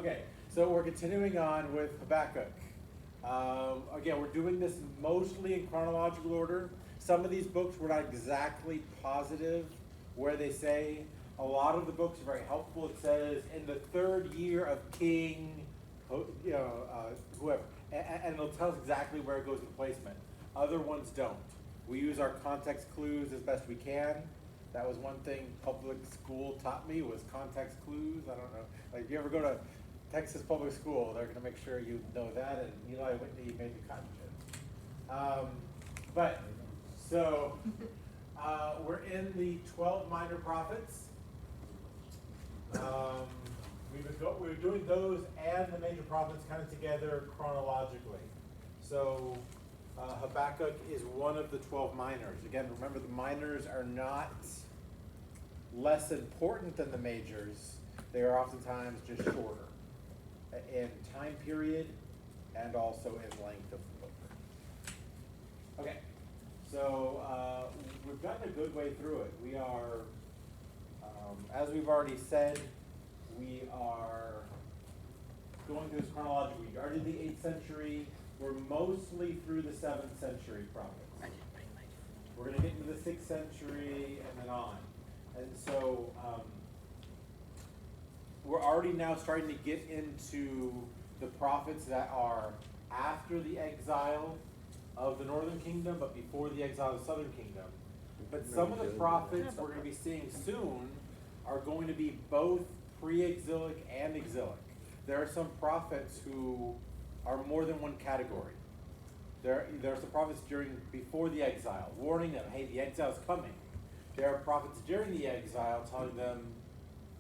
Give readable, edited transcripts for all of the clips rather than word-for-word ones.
Okay, so we're continuing on with Habakkuk. Again, we're doing this mostly in chronological order. Some of these books we're not exactly positive where they say. A lot of the books are very helpful. It says in the third year of King, whoever, and it'll tell us exactly where it goes in placement. Other ones don't. We use our context clues as best we can. That was one thing public school taught me, was context clues. I don't know. Like, if you ever go to Texas public school, they're going to make sure you know that, and Eli Whitney made the cotton gin. We're in the 12 minor prophets. We're doing those and the major prophets kind of together chronologically. So Habakkuk is one of the 12 minors. Again, remember, the minors are not less important than the majors. They are oftentimes just shorter in time period and also in length of the book. Okay, so we've gotten a good way through it. We are, as we've already said, we are going through this chronologically. We already did the 8th century. We're mostly through the 7th century prophets. We're going to get into the 6th century and then on. And so we're already now starting to get into the prophets that are after the exile of the northern kingdom, but before the exile of the southern kingdom. But some of the prophets we're going to be seeing soon are going to be both pre-exilic and exilic. There are some prophets who are more than one category. There are some prophets before the exile, warning them, hey, the exile is coming. There are prophets during the exile telling them,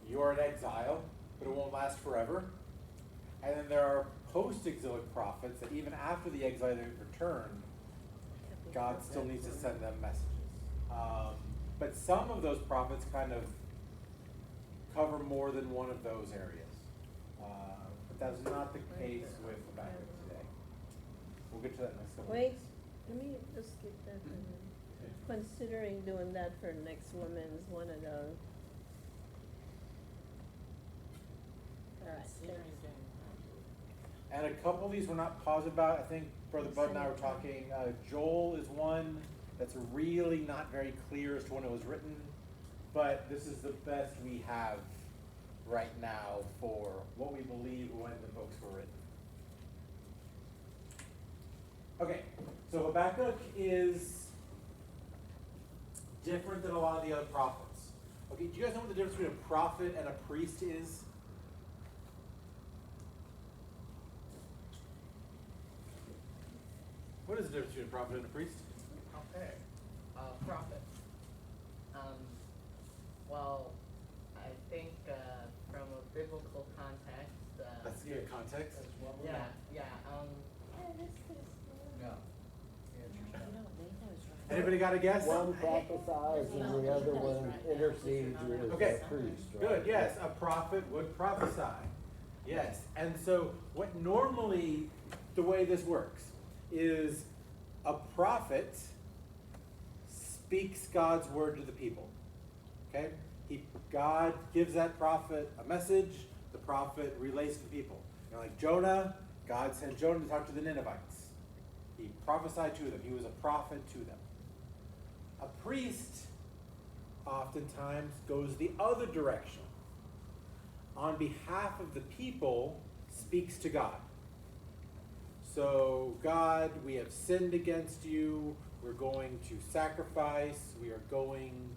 you're in exile, but it won't last forever. And then there are post-exilic prophets that even after the exile they return, God still needs to send them messages. But some of those prophets kind of cover more than one of those areas. But that's not the case with Habakkuk today. We'll get to that next couple Wait, minutes. let me just skip that for a minute. Considering doing that for next woman is one of those. All right, thanks. And a couple of these we're not positive about. I think Brother Bud and I were talking. Joel is one that's really not very clear as to when it was written, but this is the best we have right now for what we believe when the books were written. Okay, so Habakkuk is different than a lot of the other prophets. Okay, do you guys know what the difference between a prophet and a priest is? What is the difference between a prophet and a priest? Okay. Prophet. Well, I think from a biblical context. That's good context. Yeah. No. Anybody got a guess? One prophesies and the other one intercedes as Okay. a priest, right? Good, yes, a prophet would prophesy. Yes, and so what normally, the way this works, is a prophet speaks God's word to the people. Okay? God gives that prophet a message, the prophet relays to the people. Like Jonah, God sent Jonah to talk to the Ninevites. He prophesied to them. He was a prophet to them. A priest oftentimes goes the other direction. On behalf of the people, speaks to God. So, God, we have sinned against you. We're going to sacrifice. We are going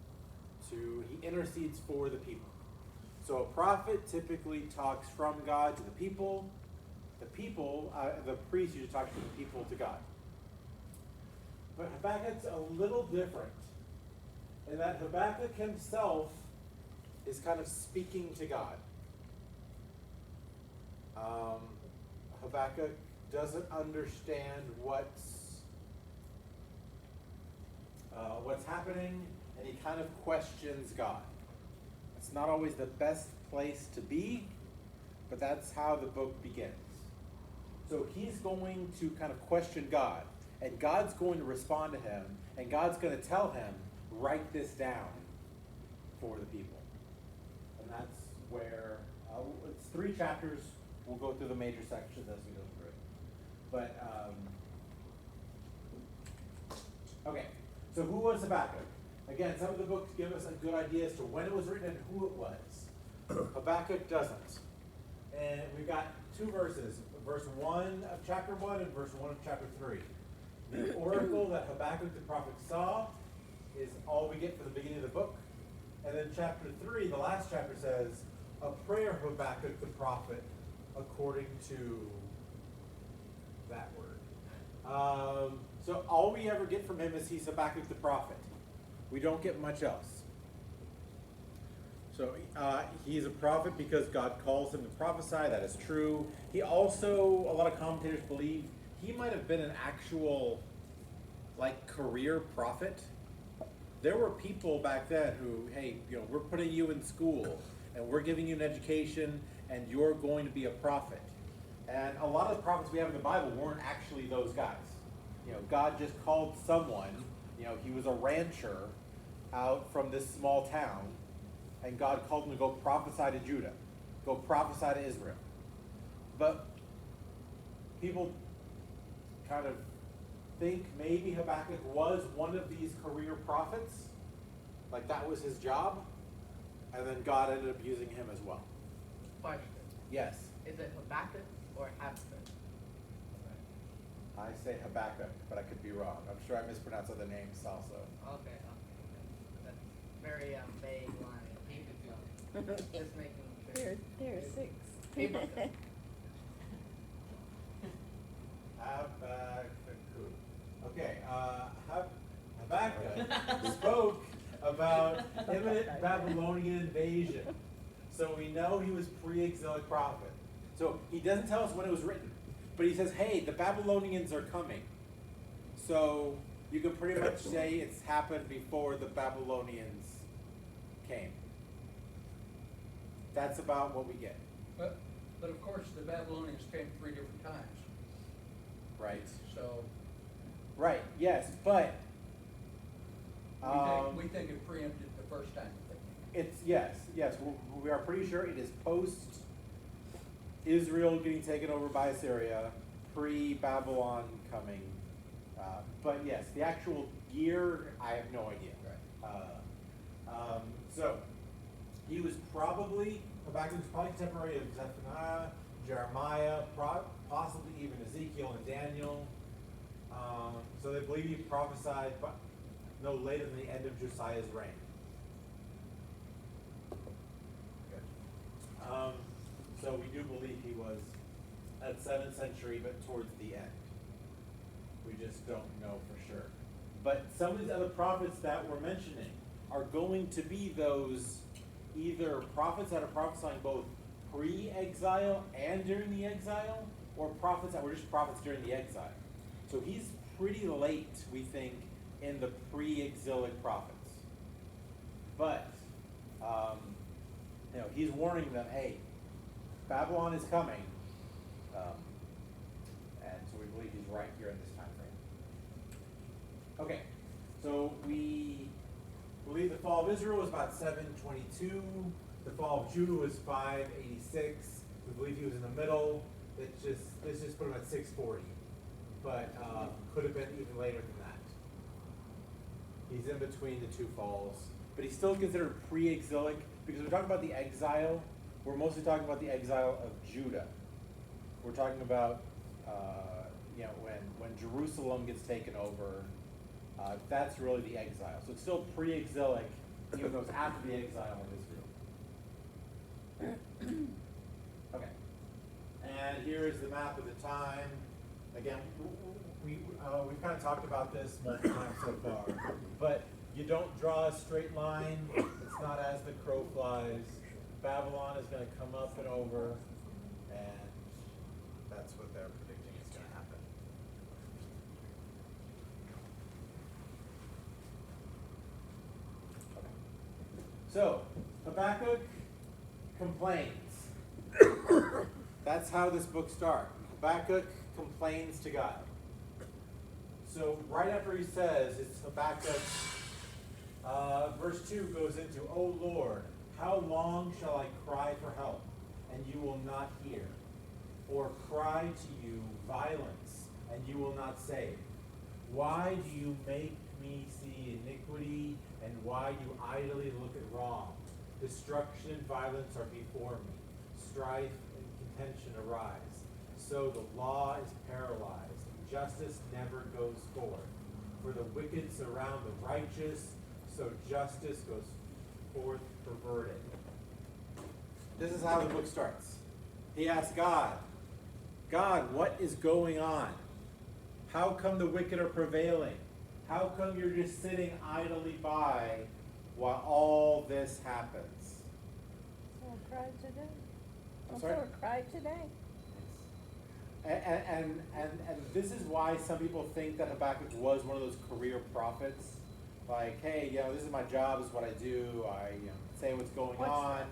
to, he intercedes for the people. So a prophet typically talks from God to the people. The priest usually talks to the people to God. But Habakkuk's a little different in that Habakkuk himself is kind of speaking to God. Habakkuk doesn't understand what's happening, and he kind of questions God. It's not always the best place to be, but that's how the book begins. So he's going to kind of question God, and God's going to respond to him, and God's going to tell him, write this down for the people. And that's where, it's 3 chapters, We'll go through the major sections as we go through it. But, okay, so who was Habakkuk? Again, some of the books give us a good idea as to when it was written and who it was. Habakkuk doesn't. And we've got two verses, verse 1 of chapter 1 and verse 1 of chapter 3. The oracle that Habakkuk the prophet saw is all we get for the beginning of the book. And then chapter 3, the last chapter, says, a prayer of Habakkuk the prophet according to that word. So all we ever get from him is he's Habakkuk the prophet. We don't get much else. So he's a prophet because God calls him to prophesy. That is true. He also, a lot of commentators believe, he might have been an actual, like, career prophet. There were people back then who, hey, we're putting you in school, and we're giving you an education, and you're going to be a prophet. And a lot of the prophets we have in the Bible weren't actually those guys. God just called someone, he was a rancher out from this small town, and God called him to go prophesy to Judah, go prophesy to Israel. But people kind of think maybe Habakkuk was one of these career prophets, like that was his job, and then God ended up using him as well. Question. Yes. Is it Habakkuk or Habakkuk? I say Habakkuk, but I could be wrong. I'm sure I mispronounced other names also. Okay. That's very vague line. Just making sure. There are 6. Habakkuk. Habakkuk. Okay, Habakkuk spoke about imminent Babylonian invasion. So we know he was pre-exilic prophet. So he doesn't tell us when it was written, but he says, hey, the Babylonians are coming. So you can pretty much say it's happened before the Babylonians came. That's about what we get. But of course, the Babylonians came 3 different times, Right. so Right, yes, but we think it preempted the first time. it's, yes, we are pretty sure it is post Israel getting taken over by Assyria, pre-Babylon coming. But yes, the actual year, I have no idea. So, he was probably, Habakkuk was probably contemporary of Zephaniah, Jeremiah, possibly even Ezekiel and Daniel. So they believe he prophesied no later than the end of Josiah's reign. So we do believe he was at 7th century, but towards the end. We just don't know for sure. But some of these other prophets that we're mentioning are going to be those either prophets that are prophesying both pre-exile and during the exile, or prophets that were just prophets during the exile. So he's pretty late, we think, in the pre-exilic prophets. But, he's warning them, hey, Babylon is coming. And so we believe he's right here in this time frame. Okay, so we believe the fall of Israel was about 722. The fall of Judah was 586. We believe he was in the middle. Let's just put him at 640. But could have been even later than that. He's in between the two falls. But he's still considered pre-exilic, because we're talking about the exile. We're mostly talking about the exile of Judah. We're talking about when Jerusalem gets taken over. That's really the exile. So it's still pre-exilic, even though it's after the exile of Israel. Okay. And here is the map of the time. Again, we've kind of talked about this multiple times so far. But you don't draw a straight line. It's not as the crow flies. Babylon is going to come up and over, and that's what they're predicting is going to happen. Okay. So, Habakkuk complains. That's how this book starts. Habakkuk complains to God. So right after he says, it's Habakkuk, verse 2 goes into, O Lord, how long shall I cry for help, and you will not hear? or cry to you violence, and you will not save? Why do you make me see iniquity, and why do you idly look at wrong? Destruction and violence are before me. Strife and contention arise. So the law is paralyzed, and justice never goes forth. For the wicked surround the righteous, so justice goes forth perverted. This is how the book starts. He asks God, what is going on? How come the wicked are prevailing? How come you're just sitting idly by while all this happens? So I cried today. I'm sorry? So I cried today. And this is why some people think that Habakkuk was one of those career prophets. Like, hey, this is my job, this is what I do, I say what's going on.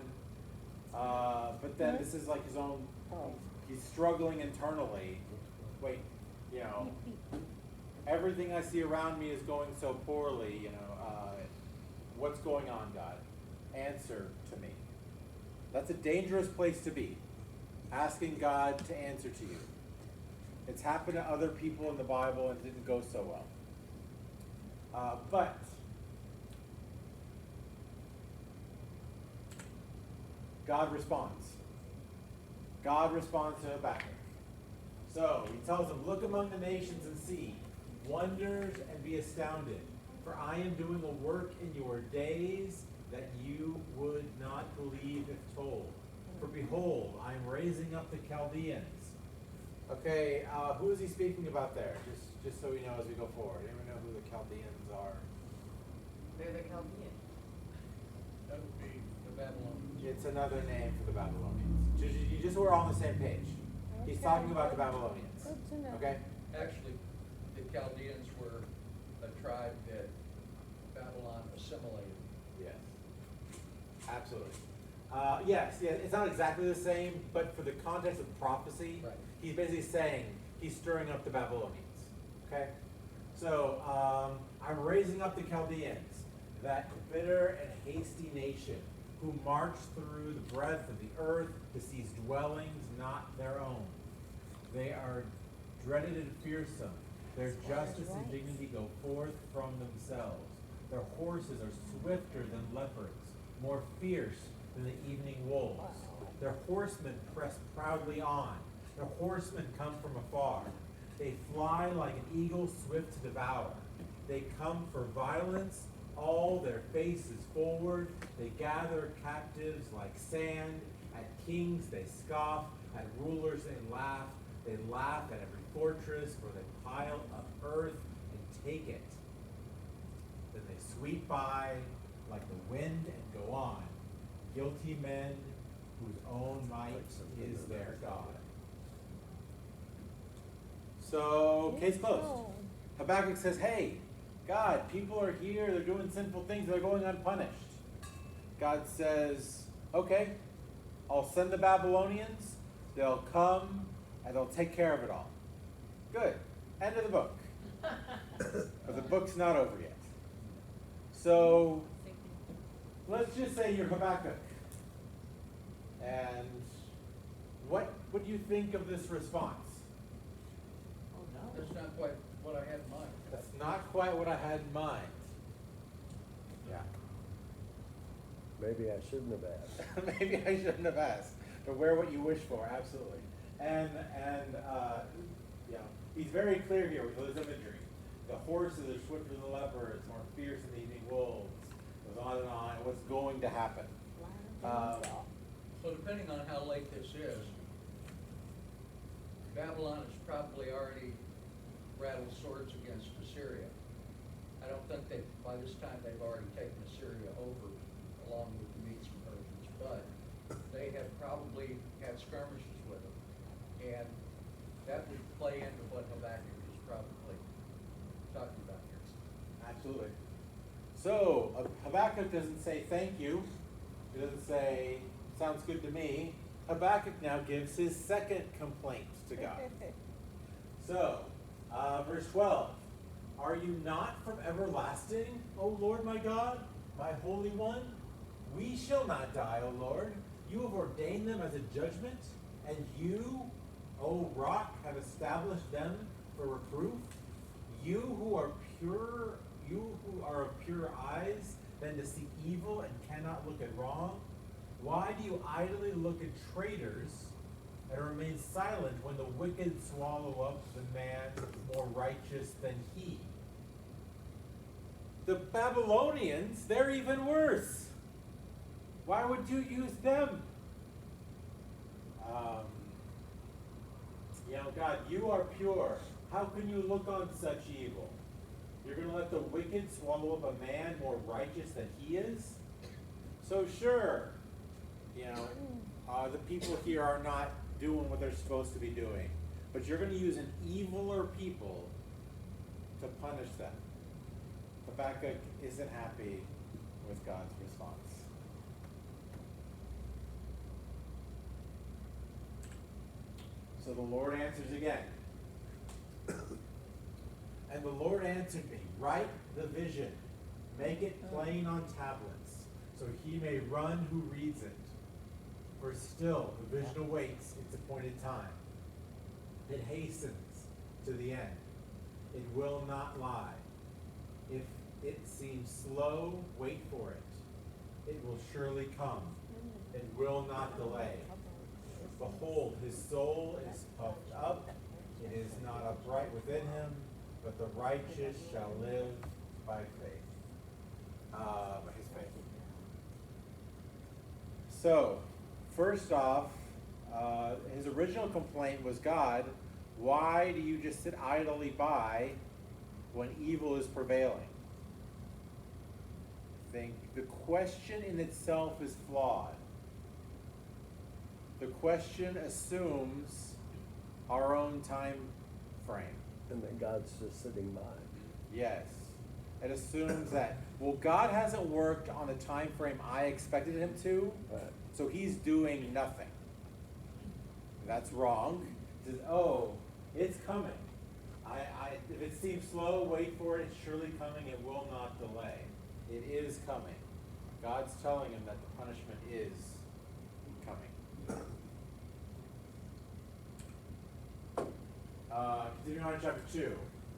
But then this is like his own, he's struggling internally. Wait, everything I see around me is going so poorly, what's going on, God? Answer to me. That's a dangerous place to be, asking God to answer to you. It's happened to other people in the Bible and didn't go so well. But God responds. God responds to Habakkuk. So he tells him, look among the nations and see, wonders and be astounded, for I am doing a work in your days that you would not believe if told. For behold, I am raising up the Chaldeans. Okay, who is he speaking about there? Just so we know as we go forward. Anyone know who the Chaldeans are? They're the Chaldeans. That would be the Babylonians. It's another name for the Babylonians. You just were on the same page. He's talking about the Babylonians. Good to know. Okay? Actually, the Chaldeans were a tribe that Babylon assimilated. Yes. Absolutely. Yes, it's not exactly the same, but for the context of prophecy, Right. he's basically saying he's stirring up the Babylonians. Okay? So, I'm raising up the Chaldeans, that bitter and hasty nation, who march through the breadth of the earth to seize dwellings not their own. They are dreaded and fearsome. Their justice and dignity go forth from themselves. Their horses are swifter than leopards, more fierce than the evening wolves. Their horsemen press proudly on. Their horsemen come from afar. They fly like an eagle swift to devour. They come for violence, all their faces forward. They gather captives like sand. At kings they scoff, at rulers they laugh. They laugh at every fortress, for they pile up earth and take it. Then they sweep by like the wind and go on. Guilty men whose own might is their God. So, case closed. Habakkuk says, hey, God, people are here, they're doing sinful things, they're going unpunished. God says, okay, I'll send the Babylonians, they'll come, and they'll take care of it all. Good. End of the book. But the book's not over yet. So, let's just say you're Habakkuk. And what do you think of this response? That's not quite what I had in mind. That's not quite what I had in mind. Yeah. Maybe I shouldn't have asked. Maybe I shouldn't have asked. But wear what you wish for, absolutely. And he's very clear here with his imagery. The horses are swifter than the leopards, more fierce than the evening wolves. Goes on and on. What's going to happen? So depending on how late this is, Babylon has probably already rattled swords against Assyria. I don't think by this time they've already taken Assyria over along with the Medes and Persians, but they have probably had skirmishes with them. And that would play into what Habakkuk is probably talking about here. Absolutely. So, Habakkuk doesn't say thank you. He doesn't say, sounds good to me. Habakkuk now gives his second complaint to God. So, verse 12. Are you not from everlasting, O Lord my God, my Holy One? We shall not die, O Lord. You have ordained them as a judgment, and you O rock, have established them for reproof? You who are pure, you who are of pure eyes, than to see evil and cannot look at wrong? Why do you idly look at traitors and remain silent when the wicked swallow up the man more righteous than he? The Babylonians, they're even worse. Why would you use them? God, you are pure. How can you look on such evil? You're going to let the wicked swallow up a man more righteous than he is? So sure, the people here are not doing what they're supposed to be doing. But you're going to use an eviler people to punish them. Habakkuk isn't happy with God's response. So the Lord answers again. And the Lord answered me, write the vision, make it plain on tablets, so he may run who reads it. For still the vision awaits its appointed time. It hastens to the end. It will not lie. If it seems slow, wait for it. It will surely come. It will not delay. Behold, his soul is puffed up. It is not upright within him, but the righteous shall live by faith. By his faith. So, first off, his original complaint was, God, why do you just sit idly by when evil is prevailing? I think the question in itself is flawed. The question assumes our own time frame. And that God's just sitting by. Yes. It assumes that, well, God hasn't worked on the time frame I expected him to, Right. so he's doing nothing. That's wrong. It says, oh, it's coming. If it seems slow, wait for it. It's surely coming. It will not delay. It is coming. God's telling him that the punishment is coming. Continuing on in chapter 2.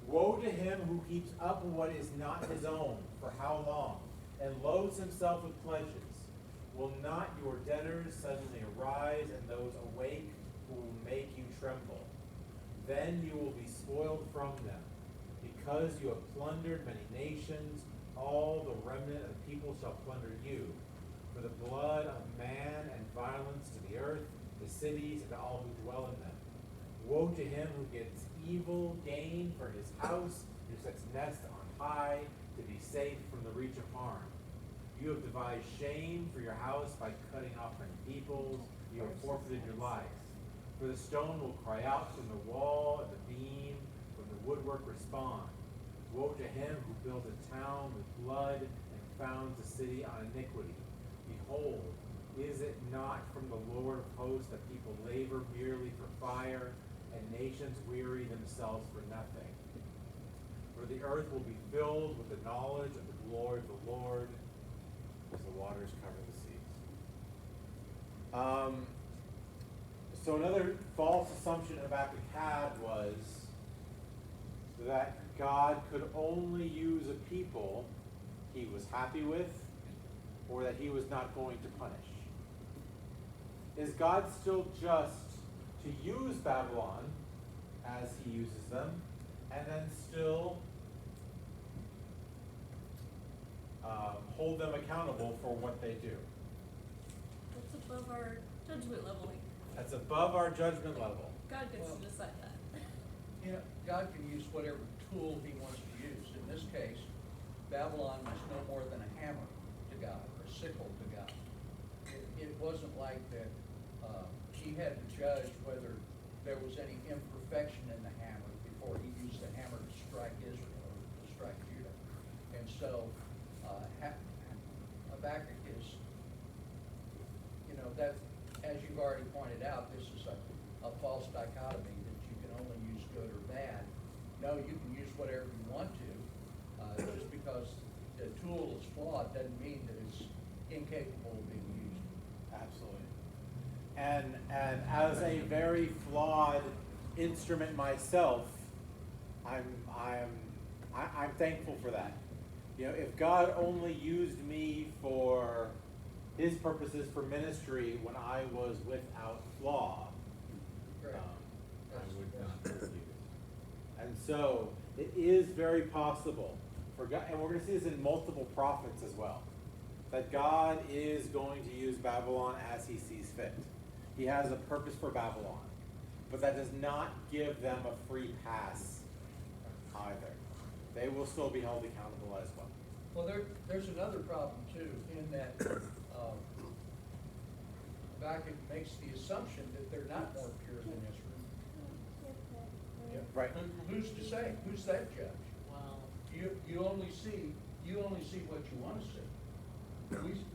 Woe to him who heaps up what is not his own, for how long, and loads himself with pleasures. Will not your debtors suddenly arise, and those awake who will make you tremble? Then you will be spoiled from them, because you have plundered many nations. All the remnant of people shall plunder you. For the blood of man and violence to the earth, the cities and all who dwell in them. Woe to him who gets evil gain for his house, who sets nest on high to be safe from the reach of harm. You have devised shame for your house by cutting off many peoples. You have forfeited your life. For the stone will cry out from the wall, and the beam from the woodwork respond. Woe to him who builds a town with blood and founds a city on iniquity. Behold, is it not from the Lord of hosts that people labor merely for fire, and nations weary themselves for nothing? For the earth will be filled with the knowledge of the glory of the Lord, as the waters cover the seas. So another false assumption Habakkuk had was that God could only use a people he was happy with, or that he was not going to punish. Is God still just to use Babylon as he uses them, and then still hold them accountable for what they do? That's above our judgment level. That's above our judgment level. God gets to decide that. God can use whatever tool he wants to use. In this case, Babylon was no more than a hammer to God, or a sickle to God. It wasn't like that he had to judge whether there was any imperfection in the hammer before he used the hammer to strike Israel or to strike Judah. And so Habakkuk is, that, as you've already pointed out, this is a false dichotomy that you can only use good or bad. No, you can use whatever you want to. Just because the tool is flawed doesn't mean that it's incapable of being used. Absolutely. And as a very flawed instrument myself, I'm thankful for that. You know, if God only used me for His purposes for ministry when I was without flaw, Right. I would not have used it. And so it is very possible for God, and we're going to see this in multiple prophets as well, that God is going to use Babylon as He sees fit. He has a purpose for Babylon, but that does not give them a free pass either. They will still be held accountable as well. Well, there's another problem too, in that Habakkuk makes the assumption that they're not more pure than Israel. Right. Who's to say? Who's that judge? Well, You only see what you want to see.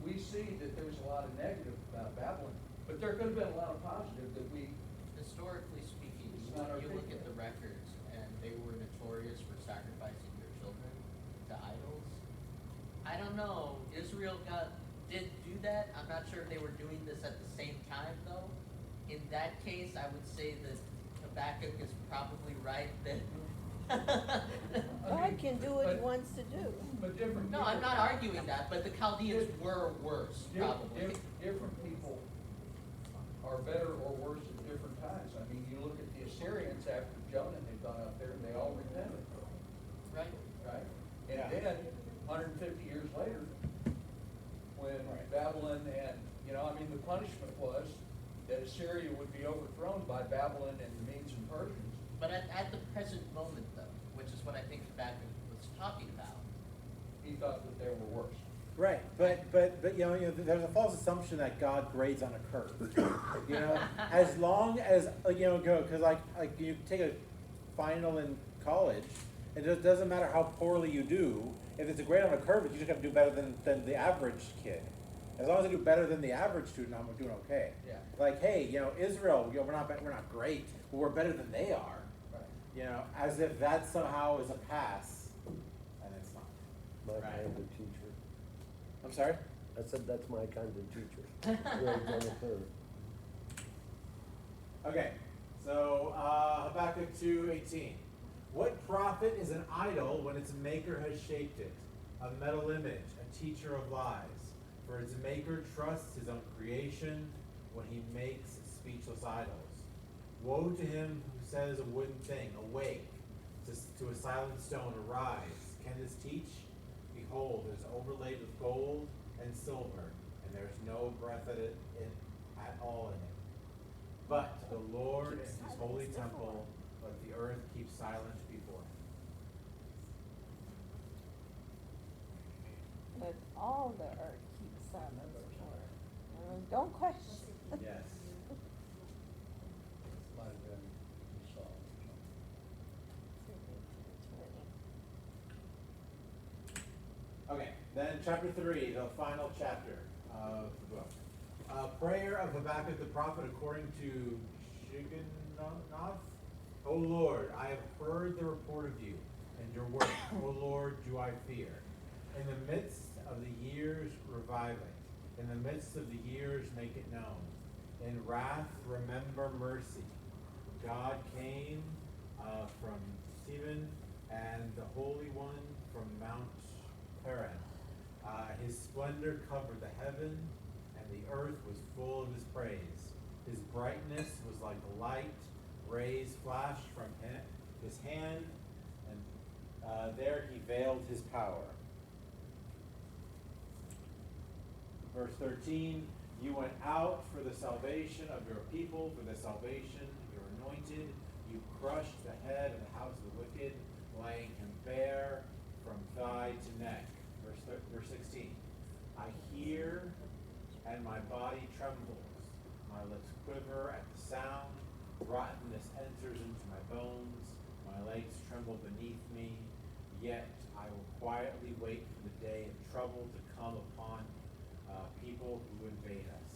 We see that there's a lot of negative about Babylon, but there could have been a lot of positive that we. Historically speaking, It's not our you look people. at the records, and they were notorious for sacrificing their children to idols. I don't know, Israel did do that. I'm not sure if they were doing this at the same time, though. In that case, I would say that Habakkuk is probably right that. God can do what He but- wants to do. But different. No, I'm not arguing that, but the Chaldeans were worse, probably. Different people are better or worse at different times. I mean, you look at the Assyrians after Jonah had gone up there, and they all repented, Right? right? And Yeah. then, 150 years later, when Right. Babylon and, I mean, the punishment was that Assyria would be overthrown by Babylon and the Medes and Persians. But at the present moment, though, which is what I think Habakkuk was talking about. He thought that they were worse. Right, but there's a false assumption that God grades on a curve. As long as because like you take a final in college, it doesn't matter how poorly you do. If it's a grade on a curve, you just have to do better than the average kid. As long as I do better than the average student, I'm doing okay. Yeah. Like, hey, Israel, we're not great, but we're better than they are. Right. As if that somehow is a pass, and it's not. My Right. kind of teacher. I'm sorry? I said that's my kind of teacher. Grades on the curve. Okay, so Habakkuk 2:18. What profit is an idol when its maker has shaped it? A metal image, a teacher of lies. For its maker trusts his own creation when he makes speechless idols. Woe to him who says a wooden thing, awake, to a silent stone, arise. Can this teach? Behold, it is overlaid with gold and silver, and there is no breath at all in it. But the Lord in his holy temple, let the earth keep silent before him. Let all the earth keep silent before Him. Don't question. Yes. Might have been Esau or something. Okay, then chapter 3, the final chapter of the book. Prayer of Habakkuk the prophet according to Shigionoth. O Lord, I have heard the report of you and your work. O Lord, do I fear. In the midst of the years, revive it. In the midst of the years, make it known. In wrath, remember mercy. God came from Stephen and the Holy One from Mount Paran. His splendor covered the heaven, and the earth was full of his praise. His brightness was like the light. Rays flashed from his hand, and there he veiled his power. Verse 13, you went out for the salvation of your people, for the salvation of your anointed. You crushed the head of the house of the wicked, laying him bare from thigh to neck. Verse 16, I hear and my body trembles. My lips quiver at the sound. Rottenness enters into my bones. My legs tremble beneath me. Yet I will quietly wait for the day of trouble to come upon people who invade us.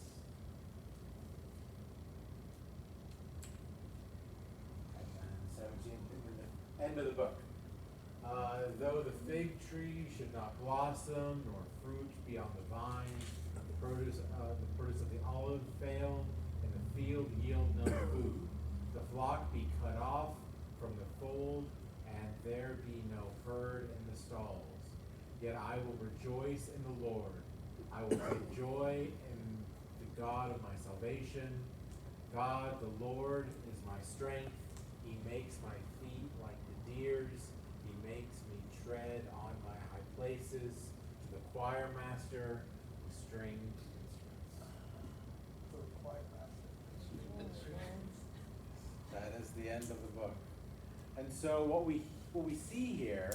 And then 17, the end of the book. Though the fig tree should not blossom, nor fruit be on the vine, the produce of the olive fail, and the field yield no food, the flock be cut off from the fold, and there be no herd in the stalls. Yet I will rejoice in the Lord. I will take joy in the God of my salvation. God, the Lord, is my strength. He makes my feet like the deer's. He makes me tread on my high places. To the choir master with stringed instruments. That is the end of the book. And so what we see here,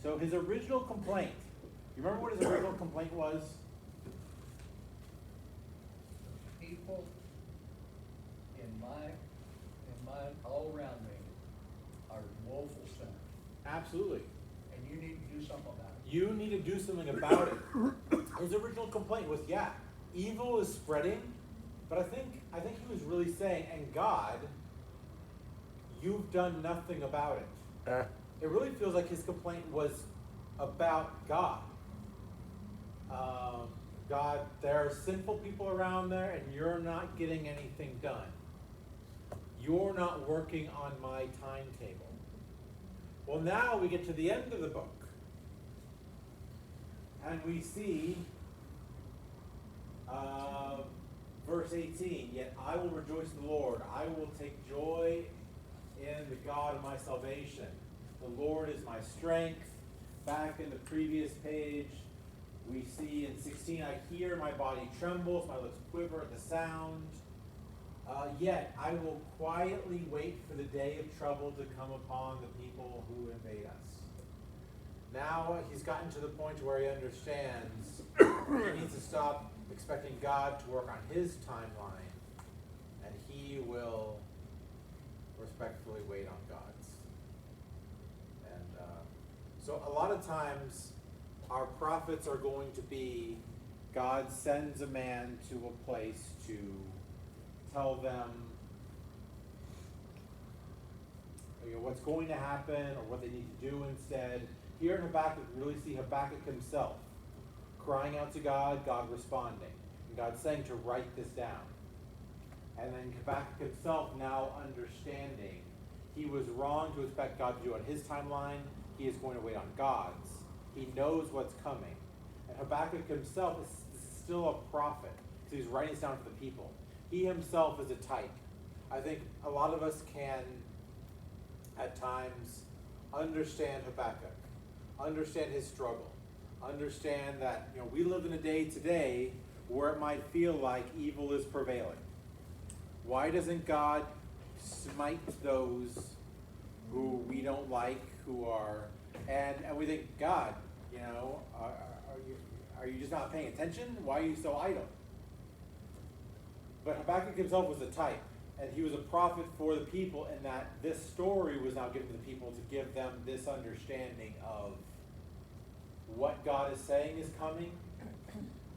so his original complaint, you remember what his original complaint was? People in my, all around me are woeful sinners, Absolutely. and you need to do something about it. You need to do something about it. His original complaint was, yeah, evil is spreading, but I think he was really saying, and God, you've done nothing about it. It really feels like his complaint was about God. God, there are sinful people around there, and you're not getting anything done. You're not working on my timetable. Well, now we get to the end of the book, and we see verse 18, yet I will rejoice in the Lord. I will take joy in the God of my salvation. The Lord is my strength. Back in the previous page, we see in 16, I hear my body trembles, my lips quiver at the sound. Yet I will quietly wait for the day of trouble to come upon the people who invade us. Now he's gotten to the point where he understands he needs to stop expecting God to work on his timeline, and he will respectfully wait on God's. And so a lot of times our prophets are going to be, God sends a man to a place to tell them what's going to happen or what they need to do instead. Here in Habakkuk, we really see Habakkuk himself crying out to God, God responding, and God saying to write this down. And then Habakkuk himself now understanding he was wrong to expect God to do it on his timeline. He is going to wait on God's. He knows what's coming. And Habakkuk himself is still a prophet, so he's writing this down for the people. He himself is a type. I think a lot of us can, at times, understand Habakkuk, understand his struggle, understand that we live in a day today where it might feel like evil is prevailing. Why doesn't God smite those who we don't like, who are, and we think, God, are you just not paying attention? Why are you so idle? But Habakkuk himself was a type, and he was a prophet for the people, in that this story was now given to the people to give them this understanding of what God is saying is coming,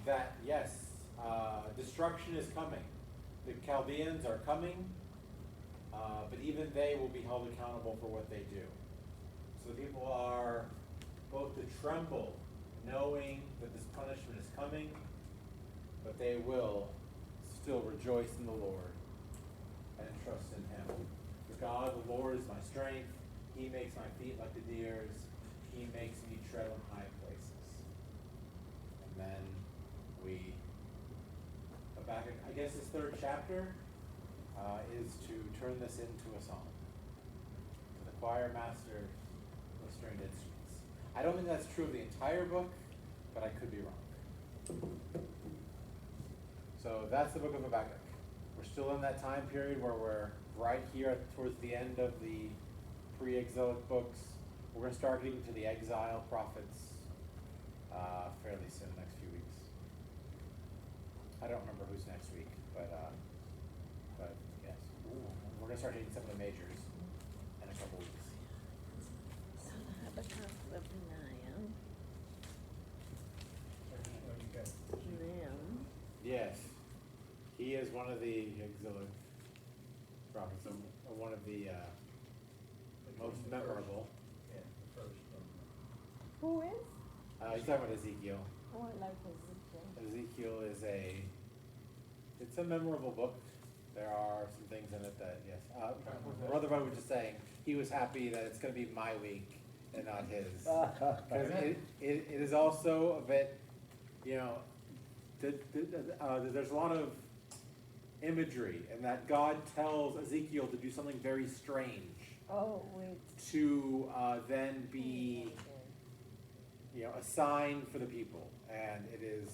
that yes, destruction is coming. The Chaldeans are coming, but even they will be held accountable for what they do. So the people are both to tremble, knowing that this punishment is coming, but they will still rejoice in the Lord and trust in him. For God, the Lord, is my strength. He makes my feet like the deer's. He makes me tread on high places. And then Habakkuk, I guess his third chapter is to turn this into a song. To the choir master with stringed instruments. I don't think that's true of the entire book, but I could be wrong. So that's the book of Habakkuk. We're still in that time period where we're right here towards the end of the pre-exilic books. We're going to start getting to the exile prophets fairly soon, the next few weeks. I don't remember who's next week, but yes. We're going to start hitting some of the majors in a couple weeks. So the Habakkuk of Nahum. Yes, he is one of the exilic prophets, one of the most memorable. Yeah, the first one. Who is? He's talking about Ezekiel. Oh, I like Ezekiel. Ezekiel is it's a memorable book. there are some things in it that, yes. Brother Bud was just saying, he was happy that it's gonna be my week and not his. Cause it is also a bit, you know, there's a lot of imagery, and that God tells Ezekiel to do something very strange, Oh, wait. to then be, you know, a sign for the people, and it is,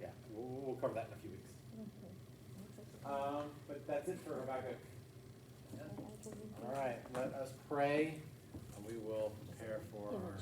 yeah, we'll cover that in a few weeks. But that's it for Habakkuk. All right, let us pray, and we will prepare for our